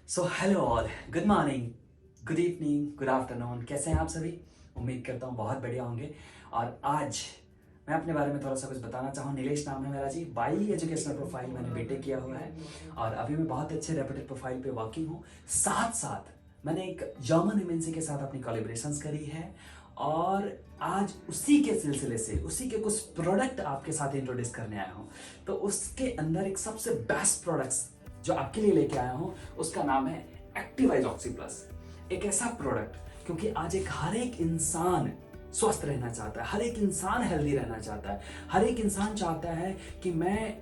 So hello all, good morning, good evening, good afternoon. कैसे हैं आप सभी? उम्मीद करता हूँ बहुत बढ़िया होंगे। और आज मैं अपने बारे में थोड़ा सा कुछ बताना चाहूँ। नीलेश नाम है मेरा जी। बाई एजुकेशनल प्रोफाइल मैंने बीटेक किया हुआ है और अभी मैं बहुत अच्छे रेपुटेड प्रोफाइल पे वर्किंग हूँ। साथ साथ मैंने एक जर्मन एमएनसी के साथ अपनी कोलैबोरेशंस करी है और आज उसी के सिलसिले से उसी के कुछ प्रोडक्ट आपके साथ इंट्रोड्यूस करने आया हूँ। तो उसके अंदर एक सबसे बेस्ट प्रोडक्ट्स जो आपके लिए लेके आया हूं उसका नाम है एक्टिवाइज ऑक्सी प्लस। एक ऐसा प्रोडक्ट, क्योंकि आज हर एक इंसान स्वस्थ रहना चाहता है, हर एक इंसान हेल्दी रहना चाहता है, हर एक इंसान चाहता है कि मैं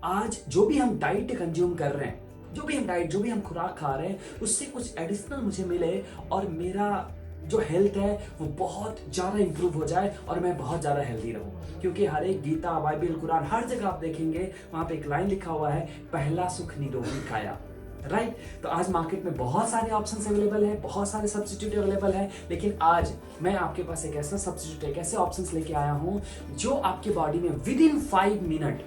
आज जो भी हम डाइट कंज्यूम कर रहे हैं, जो भी हम खुराक खा रहे हैं, उससे कुछ एडिशनल मुझे मिले और मेरा जो हेल्थ है वो बहुत ज़्यादा इंप्रूव हो जाए और मैं बहुत ज़्यादा हेल्दी रहूं। क्योंकि हर एक गीता, बाइबल, कुरान, हर जगह आप देखेंगे वहां पे एक लाइन लिखा हुआ है, पहला सुख निरोगी काया। राइट? तो आज मार्केट में बहुत सारे ऑप्शंस अवेलेबल है, बहुत सारे सब्स्टिट्यूट अवेलेबल है, लेकिन आज मैं आपके पास एक ऐसा सब्स्टिट्यूट, एक ऐसे ऑप्शंस लेके आया हूं जो आपकी बॉडी में with in 5 minute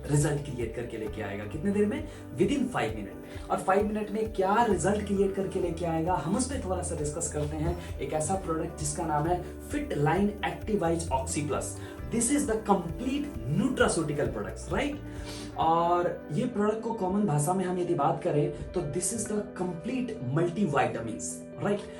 result create करके लेके आएगा। कितने देर में? With in 5 minute. और 5 मिनट में क्या रिजल्ट क्रिएट करके लेके आएगा, हम उस पर थोड़ा सा डिस्कस करते हैं। एक ऐसा प्रोडक्ट जिसका नाम है fit line एक्टिवाइज oxy plus. This is the complete nutraceutical products, right? और ये प्रोडक्ट को कॉमन भाषा में हम यदि बात करें तो this is the complete multi vitamins, right?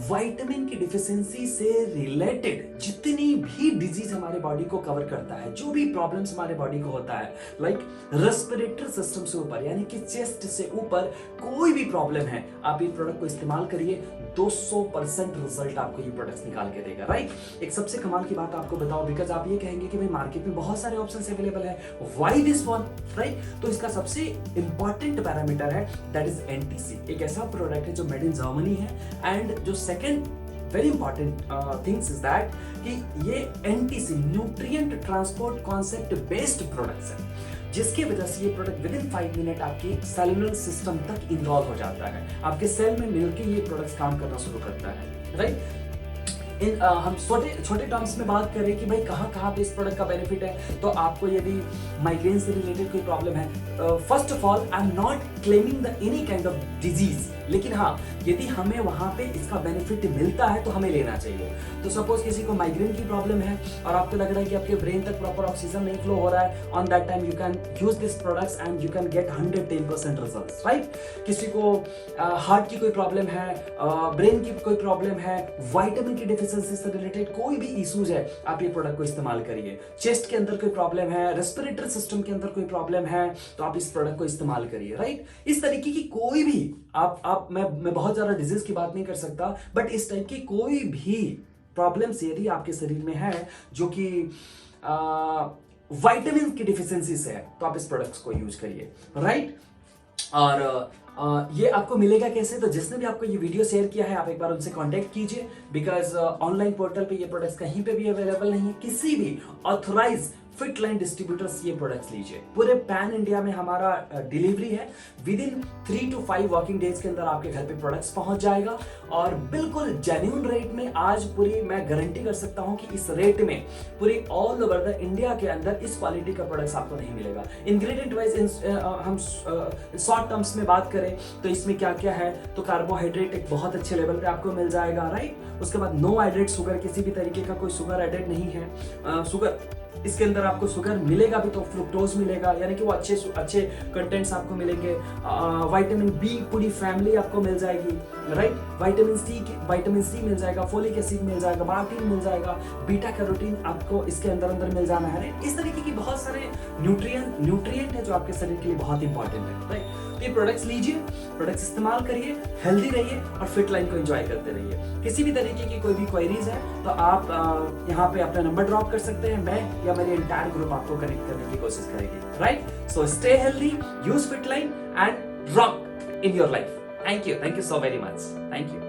Vitamin की डिफिशियंसी से रिलेटेड जितनी भी डिजीज हमारे बॉडी को कवर करता है, जो भी प्रॉब्लम्स हमारे बॉडी को होता है, लाइक रेस्पिरेटरी सिस्टम से ऊपर यानी कि चेस्ट से ऊपर कोई भी प्रॉब्लम है, आप ये प्रोडक्ट को इस्तेमाल करिए, 200% रिजल्ट आपको ये प्रोडक्ट्स निकाल के देगा। राइट? एक सबसे कमाल की बात आपको बताओ, बिकॉज आप ये कहेंगे कि भाई मार्केट में बहुत सारे ऑप्शंस अवेलेबल है, व्हाई दिस वन? राइट? तो इसका सबसे इंपॉर्टेंट पैरामीटर है दैट इज एनटीसी। एक ऐसा प्रोडक्ट है जो मेड इन जर्मनी है एंड जो second very important things is that कि ये NTC nutrient transport concept based products है, जिसकी वजह से ये प्रोडक्ट विद इन 5 मिनट आपकी सेलुलर सिस्टम तक इन्वॉल्व हो जाता है, आपके सेल में मिलकर ये प्रोडक्ट्स काम करना शुरू करता है। राइट? हम छोटे टर्म्स में बात करें कि भाई कहाँ पे इस प्रोडक्ट का बेनिफिट है, तो आपको यदि माइग्रेन से रिलेटेड कोई प्रॉब्लम है, first of all I am not claiming the any kind of disease, लेकिन हाँ यदि हमें वहां पे इसका बेनिफिट मिलता है तो हमें लेना चाहिए। तो सपोज किसी को माइग्रेन की प्रॉब्लम है और आपको लग रहा है कि आपके ब्रेन तक प्रॉपर ऑक्सीजन नहीं फ्लो हो रहा है, on that time you can use this products and you can get 110% results. Right? किसी को हार्ट की कोई प्रॉब्लम है, ब्रेन की कोई प्रॉब्लम है, विटामिन की डिफिशियंसी से रिलेटेड कोई भी इश्यूज है, आप ये प्रोडक्ट को इस्तेमाल करिए। चेस्ट के अंदर कोई प्रॉब्लम है, रेस्पिरेटरी सिस्टम के अंदर कोई प्रॉब्लम है, तो आप इस प्रोडक्ट को इस्तेमाल करिए। राइट? इस तरीके की कोई भी मैं बहुत ज्यादा डिजीज की बात नहीं कर सकता, बट इस टाइप की कोई भी प्रॉब्लम्स यदि आपके शरीर में है जो कि विटामिन की डिफिशियंसी से है, तो आप इस प्रोडक्ट्स को यूज करिए। राइट? और ये आपको मिलेगा कैसे? तो जिसने भी आपको ये वीडियो शेयर किया है, आप एक बार उनसे कांटेक्ट कीजिए, बिकॉज ऑनलाइन पोर्टल पे ये प्रोडक्ट्स कहीं पे भी अवेलेबल नहीं है। किसी भी ऑथराइज फिट लाइन डिस्ट्रीब्यूटर्स ये प्रोडक्ट्स लीजिए। पूरे पैन इंडिया में हमारा डिलीवरी है, with in 3 to 5 working days के अंदर आपके घर पे प्रोडक्ट्स पहुंच जाएगा और बिल्कुल जेन्युइन रेट में। आज पूरी मैं गारंटी कर सकता हूं कि इस रेट में पूरी ऑल ओवर द इंडिया के अंदर इस क्वालिटी का प्रोडक्ट्स आपको नहीं मिलेगा। इंग्रेडिएंट वाइज हम शॉर्ट टर्म्स में बात करें तो इसमें क्या क्या है, तो कार्बोहाइड्रेट एक बहुत अच्छे लेवल पे आपको मिल जाएगा। राइट? उसके बाद नो एडेड शुगर, किसी भी तरीके का कोई शुगर एडेड नहीं है। शुगर इसके अंदर आपको शुगर मिलेगा भी तो फ्रुक्टोज मिलेगा, यानी कि वो अच्छे कंटेंट्स आपको मिलेंगे। विटामिन बी पूरी फैमिली आपको मिल जाएगी। राइट? विटामिन सी मिल जाएगा, फोलिक एसिड मिल जाएगा, बायोटिन मिल जाएगा, बीटा कैरोटीन आपको इसके अंदर मिल जाना है। इस तरीके की बहुत सारे न्यूट्रिएंट है जो आपके शरीर के लिए बहुत इंपॉर्टेंट है। राइट? ये प्रोडक्ट्स लीजिए, प्रोडक्ट्स इस्तेमाल करिए, हेल्दी रहिए और फिट लाइन को एंजॉय करते रहिए। किसी भी तरीके की कोई भी क्वेरीज है तो आप यहाँ पे अपना नंबर ड्रॉप कर सकते हैं, मैं या मेरी एंटायर ग्रुप आपको कनेक्ट करने की कोशिश करेगी। Right? So stay healthy, use fit line and rock in your life. Thank you so very much. Thank you.